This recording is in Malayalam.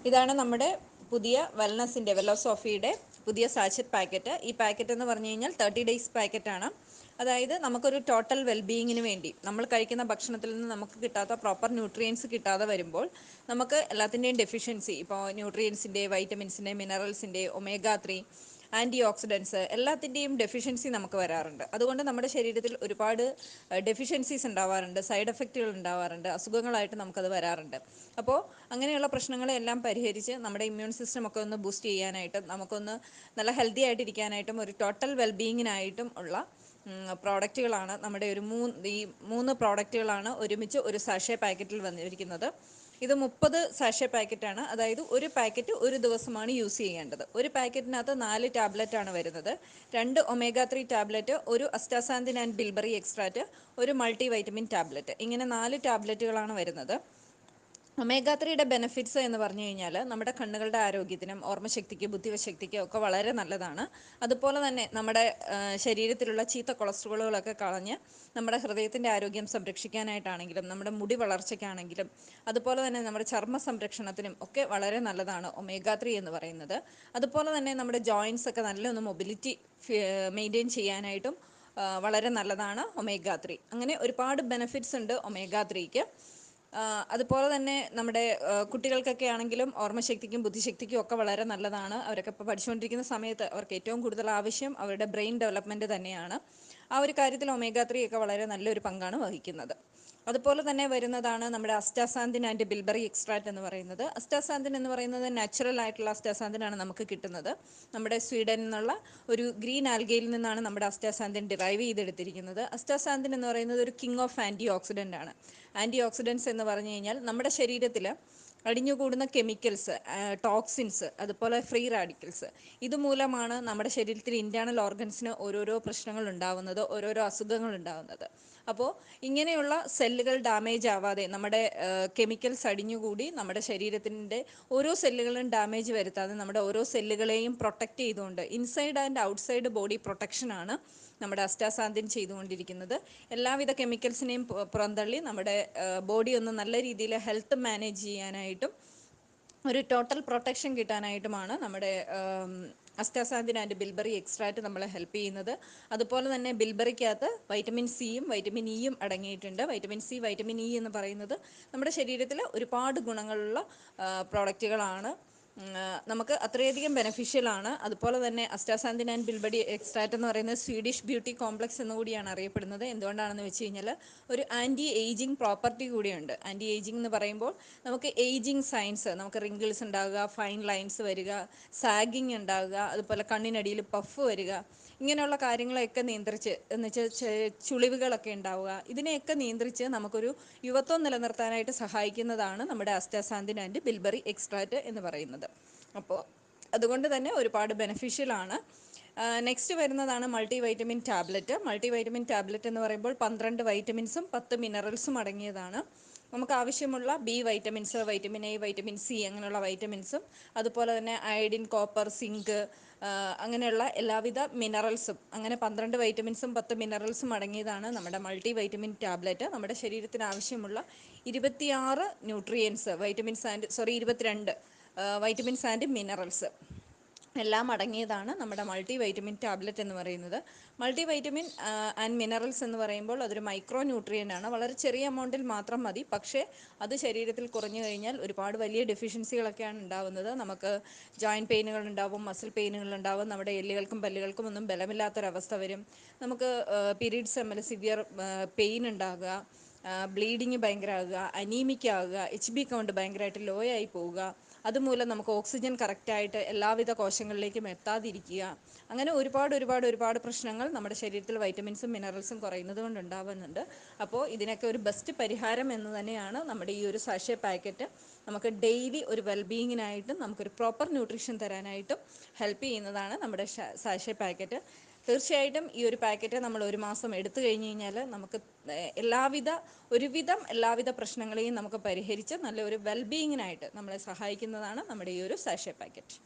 ഇതാണ് നമ്മുടെ പുതിയ വെല്ലോസോഫിയുടെ പുതിയ സാച്ചറ്റ് പാക്കറ്റ്. ഈ പാക്കറ്റ് എന്ന് പറഞ്ഞു കഴിഞ്ഞാൽ 30 ഡേയ്സ് പാക്കറ്റാണ്. അതായത് നമുക്കൊരു ടോട്ടൽ വെൽബീയിങ്ങിന് വേണ്ടി നമ്മൾ കഴിക്കുന്ന ഭക്ഷണത്തിൽ നിന്ന് നമുക്ക് കിട്ടാത്ത പ്രോപ്പർ ന്യൂട്രിയൻസ് കിട്ടാതെ വരുമ്പോൾ നമുക്ക് എല്ലാത്തിൻ്റെയും ഡെഫിഷ്യൻസി, ഇപ്പോൾ ന്യൂട്രിയൻസിൻ്റെ, വൈറ്റമിൻസിൻ്റെ, മിനറൽസിൻ്റെ, ഒമേഗ 3, ആൻറ്റി ഓക്സിഡൻസ് എല്ലാത്തിൻ്റെയും ഡെഫിഷ്യൻസി നമുക്ക് വരാറുണ്ട്. അതുകൊണ്ട് നമ്മുടെ ശരീരത്തിൽ ഒരുപാട് ഡെഫിഷ്യൻസീസ് ഉണ്ടാവാറുണ്ട്, സൈഡ് എഫക്റ്റുകൾ ഉണ്ടാവാറുണ്ട്, അസുഖങ്ങളായിട്ട് നമുക്കത് വരാറുണ്ട്. അപ്പോൾ അങ്ങനെയുള്ള പ്രശ്നങ്ങളെല്ലാം പരിഹരിച്ച് നമ്മുടെ ഇമ്മ്യൂൺ സിസ്റ്റം ഒക്കെ ഒന്ന് ബൂസ്റ്റ് ചെയ്യാനായിട്ടും നമുക്കൊന്ന് നല്ല ഹെൽത്തി ആയിട്ടിരിക്കാനായിട്ടും ഒരു ടോട്ടൽ വെൽബീയിങ്ങിനായിട്ടും ഉള്ള പ്രോഡക്റ്റുകളാണ് നമ്മുടെ ഈ മൂന്ന് പ്രോഡക്റ്റുകളാണ് ഒരുമിച്ച് ഒരു സാഷേ പാക്കറ്റിൽ വന്നിരിക്കുന്നത്. ഇത് 30 സാഷേ പാക്കറ്റാണ്. അതായത് ഒരു പാക്കറ്റ് ഒരു ദിവസമാണ് യൂസ് ചെയ്യേണ്ടത്. ഒരു പാക്കറ്റിനകത്ത് 4 ടാബ്ലറ്റാണ് വരുന്നത്. 2 ഒമേഗ 3 ടാബ്ലറ്റ്, ഒരു അസ്റ്റാസാന്തിൻ ആൻഡ് ബിൽബറി എക്സ്ട്രാക്റ്റ്, ഒരു മൾട്ടി വൈറ്റമിൻ ടാബ്ലറ്റ്, ഇങ്ങനെ 4 ടാബ്ലറ്റുകളാണ് വരുന്നത്. ഒമേഗ 3യുടെ ബെനിഫിറ്റ്സ് എന്ന് പറഞ്ഞു കഴിഞ്ഞാൽ നമ്മുടെ കണ്ണുകളുടെ ആരോഗ്യത്തിനും ഓർമ്മശക്തിക്കും ബുദ്ധിശക്തിക്കും ഒക്കെ വളരെ നല്ലതാണ്. അതുപോലെ തന്നെ നമ്മുടെ ശരീരത്തിലുള്ള ചീത്ത കൊളസ്ട്രോളുകളൊക്കെ കളഞ്ഞ് നമ്മുടെ ഹൃദയത്തിൻ്റെ ആരോഗ്യം സംരക്ഷിക്കാനായിട്ടാണെങ്കിലും നമ്മുടെ മുടി വളർച്ചയ്ക്കാണെങ്കിലും അതുപോലെ തന്നെ നമ്മുടെ ചർമ്മ സംരക്ഷണത്തിനും ഒക്കെ വളരെ നല്ലതാണ് ഒമേഗ 3 എന്ന് പറയുന്നത്. അതുപോലെ തന്നെ നമ്മുടെ ജോയിൻസ് ഒക്കെ നല്ലൊന്ന് മൊബിലിറ്റി മെയിൻറ്റെയിൻ ചെയ്യാനായിട്ടും വളരെ നല്ലതാണ് ഒമേഗ 3. അങ്ങനെ ഒരുപാട് ബെനിഫിറ്റ്സ് ഉണ്ട് ഒമേഗ 3ക്ക്. അതുപോലെ തന്നെ നമ്മുടെ കുട്ടികൾക്കൊക്കെ ആണെങ്കിലും ഓർമ്മശക്തിക്കും ബുദ്ധിശക്തിക്കും ഒക്കെ വളരെ നല്ലതാണ്. അവരൊക്കെ ഇപ്പോൾ പഠിച്ചുകൊണ്ടിരിക്കുന്ന സമയത്ത് അവർക്ക് ഏറ്റവും കൂടുതൽ ആവശ്യം അവരുടെ ബ്രെയിൻ ഡെവലപ്മെൻറ്റ് തന്നെയാണ്. ആ ഒരു കാര്യത്തിൽ ഒമേഗ 3 ഒക്കെ വളരെ നല്ലൊരു പങ്കാണ് വഹിക്കുന്നത്. അതുപോലെ തന്നെ വരുന്നതാണ് നമ്മുടെ അസ്റ്റാസാന്തിൻ ആൻഡ് ബിൽബറി എക്സ്ട്രാക്റ്റ് എന്ന് പറയുന്നത്. അസ്റ്റാസാന്തിൻ എന്ന് പറയുന്നത് നാച്ചുറൽ ആയിട്ടുള്ള അസ്റ്റാസാന്തിനാണ് നമുക്ക് കിട്ടുന്നത്. നമ്മുടെ സ്വീഡനിൽ നിന്നുള്ള ഒരു ഗ്രീൻ ആൽഗയിൽ നിന്നാണ് നമ്മുടെ അസ്റ്റാസാന്തിൻ ഡിറൈവ് ചെയ്തെടുത്തിരിക്കുന്നത്. അസ്റ്റാസാന്തിൻ എന്ന് പറയുന്നത് ഒരു കിങ് ഓഫ് ആൻറ്റി ഓക്സിഡൻ്റ് ആണ്. ആൻറ്റി ഓക്സിഡൻസ് എന്ന് പറഞ്ഞു കഴിഞ്ഞാൽ നമ്മുടെ ശരീരത്തിൽ അടിഞ്ഞുകൂടുന്ന കെമിക്കൽസ്, ടോക്സിൻസ്, അതുപോലെ ഫ്രീ റാഡിക്കൽസ്, ഇതുമൂലമാണ് നമ്മുടെ ശരീരത്തിൽ ഇൻറ്റേർണൽ ഓർഗൻസിന് ഓരോരോ പ്രശ്നങ്ങൾ ഉണ്ടാവുന്നത്, ഓരോരോ അസുഖങ്ങൾ ഉണ്ടാവുന്നത്. അപ്പോൾ ഇങ്ങനെയുള്ള സെല്ലുകൾ ഡാമേജ് ആവാതെ നമ്മുടെ കെമിക്കൽസ് അടിഞ്ഞുകൂടി നമ്മുടെ ശരീരത്തിൻ്റെ ഓരോ സെല്ലുകളും ഡാമേജ് വരുത്താതെ നമ്മുടെ ഓരോ സെല്ലുകളെയും പ്രൊട്ടക്റ്റ് ചെയ്തുകൊണ്ട് ഇൻസൈഡ് ആൻഡ് ഔട്ട്സൈഡ് ബോഡി പ്രൊട്ടക്ഷനാണ് നമ്മുടെ അസ്റ്റാസാന്തിൻ ചെയ്തുകൊണ്ടിരിക്കുന്നത്. എല്ലാവിധ കെമിക്കൽസിനെയും പുറന്തള്ളി നമ്മുടെ ബോഡി ഒന്ന് നല്ല രീതിയിൽ ഹെൽത്ത് മാനേജ് ചെയ്യാനായിട്ടും ഒരു ടോട്ടൽ പ്രൊട്ടക്ഷൻ കിട്ടാനായിട്ടുമാണ് നമ്മുടെ അസ്റ്റാസാന്തിൻ ആൻഡ് ബിൽബറി എക്സ്ട്രാക്റ്റ് നമ്മളെ ഹെൽപ്പ് ചെയ്യുന്നത്. അതുപോലെ തന്നെ ബിൽബറിക്കകത്ത് വൈറ്റമിൻ സിയും വൈറ്റമിൻ ഇയും അടങ്ങിയിട്ടുണ്ട്. വൈറ്റമിൻ സി, വൈറ്റമിൻ ഇ എന്ന് പറയുന്നത് നമ്മുടെ ശരീരത്തിൽ ഒരുപാട് ഗുണങ്ങളുള്ള പ്രോഡക്റ്റുകളാണ്. നമുക്ക് അത്രയധികം ബെനഫിഷ്യലാണ്. അതുപോലെ തന്നെ അസ്റ്റാസാന്തിൻ ആൻഡ് ബിൽബറി എക്സ്ട്രാക്റ്റ് എന്ന് പറയുന്നത് സ്വീഡിഷ് ബ്യൂട്ടി കോംപ്ലക്സ് എന്നുകൂടിയാണ് അറിയപ്പെടുന്നത്. എന്തുകൊണ്ടാണെന്ന് വെച്ച് കഴിഞ്ഞാൽ ഒരു ആൻറ്റി ഏജിങ് പ്രോപ്പർട്ടി കൂടിയുണ്ട്. ആൻറ്റി ഏജിങ് എന്ന് പറയുമ്പോൾ നമുക്ക് ഏജിങ് സയൻസ്, നമുക്ക് റിങ്കിൾസ് ഉണ്ടാകുക, ഫൈൻ ലൈൻസ് വരിക, സാഗിങ് ഉണ്ടാകുക, അതുപോലെ കണ്ണിനടിയിൽ പഫ് വരിക, ഇങ്ങനെയുള്ള കാര്യങ്ങളെയൊക്കെ നിയന്ത്രിച്ച് എന്നുവെച്ചാൽ ചുളിവുകളൊക്കെ ഉണ്ടാവുക, ഇതിനെയൊക്കെ നിയന്ത്രിച്ച് നമുക്കൊരു യുവത്വം നിലനിർത്താനായിട്ട് സഹായിക്കുന്നതാണ് നമ്മുടെ അസ്റ്റാസാന്തിൻ ആൻഡ് ബിൽബറി എക്സ്ട്രാക്റ്റ് എന്ന് പറയുന്നത്. അപ്പോൾ അതുകൊണ്ട് തന്നെ ഒരുപാട് ബെനഫിഷ്യലാണ്. നെക്സ്റ്റ് വരുന്നതാണ് multi vitamin tablet. Multi vitamin tablet എന്ന് പറയുമ്പോൾ 12 വൈറ്റമിൻസും 10 മിനറൽസും അടങ്ങിയതാണ്. നമുക്ക് ആവശ്യമുള്ള B vitamins, vitamin A, vitamin C അങ്ങനെയുള്ള വൈറ്റമിൻസും അതുപോലെ തന്നെ അയഡിൻ, കോപ്പർ, സിങ്ക്, അങ്ങനെയുള്ള എല്ലാവിധ മിനറൽസും, അങ്ങനെ 12 വൈറ്റമിൻസും 10 മിനറൽസും അടങ്ങിയതാണ് നമ്മുടെ മൾട്ടി വൈറ്റമിൻ ടാബ്ലറ്റ്. നമ്മുടെ ശരീരത്തിന് ആവശ്യമുള്ള 26 ന്യൂട്രിയൻസ്, 22 വൈറ്റമിൻസ് ആൻഡ് മിനറൽസ് എല്ലാം അടങ്ങിയതാണ് നമ്മുടെ മൾട്ടി വൈറ്റമിൻ ടാബ്ലറ്റ് എന്ന് പറയുന്നത്. മൾട്ടി വൈറ്റമിൻ ആൻഡ് മിനറൽസ് എന്ന് പറയുമ്പോൾ അതൊരു മൈക്രോ ന്യൂട്രിയൻ്റ് ആണ്. വളരെ ചെറിയ എമൗണ്ടിൽ മാത്രം മതി. പക്ഷേ അത് ശരീരത്തിൽ കുറഞ്ഞു കഴിഞ്ഞാൽ ഒരുപാട് വലിയ ഡെഫിഷ്യൻസികളൊക്കെയാണ് ഉണ്ടാവുന്നത്. നമുക്ക് ജോയിൻറ്റ് പെയിനുകൾ ഉണ്ടാവും, മസിൽ പെയിനുകൾ ഉണ്ടാവും, നമ്മുടെ എല്ലുകൾക്കും പല്ലുകൾക്കും ഒന്നും ബലമില്ലാത്തൊരവസ്ഥ വരും. നമുക്ക് പീരീഡ്സ് തമ്മിൽ സിവിയർ പെയിൻ ഉണ്ടാകുക, ബ്ലീഡിങ് ഭയങ്കരമാകുക, അനീമിക് ആകുക, HB കൗണ്ട് ഭയങ്കരമായിട്ട് ലോ ആയി പോവുക, അതുമൂലം നമുക്ക് ഓക്സിജൻ കറക്റ്റായിട്ട് എല്ലാവിധ കോശങ്ങളിലേക്കും എത്താതിരിക്കുക, അങ്ങനെ ഒരുപാട് പ്രശ്നങ്ങൾ നമ്മുടെ ശരീരത്തിൽ വൈറ്റമിൻസും മിനറൽസും കുറയുന്നത് കൊണ്ട് ഉണ്ടാവുന്നുണ്ട്. അപ്പോൾ ഇതിനൊക്കെ ഒരു ബെസ്റ്റ് പരിഹാരം എന്ന് തന്നെയാണ് നമ്മുടെ ഈ ഒരു സാഷേ പാക്കറ്റ്. നമുക്ക് ഡെയിലി ഒരു വെൽബീയിങ്ങിനായിട്ടും നമുക്കൊരു പ്രോപ്പർ ന്യൂട്രീഷൻ തരാനായിട്ടും ഹെൽപ്പ് ചെയ്യുന്നതാണ് നമ്മുടെ സാഷേ പാക്കറ്റ്. തീർച്ചയായിട്ടും ഈ ഒരു പാക്കറ്റ് നമ്മൾ ഒരു മാസം എടുത്തു കഴിഞ്ഞ് കഴിഞ്ഞാൽ നമുക്ക് ഒരുവിധം എല്ലാവിധ പ്രശ്നങ്ങളെയും നമുക്ക് പരിഹരിച്ച് നല്ലൊരു വെൽബീയിങ്ങിനായിട്ട് നമ്മളെ സഹായിക്കുന്നതാണ് നമ്മുടെ ഈ ഒരു സാഷേ പാക്കറ്റ്.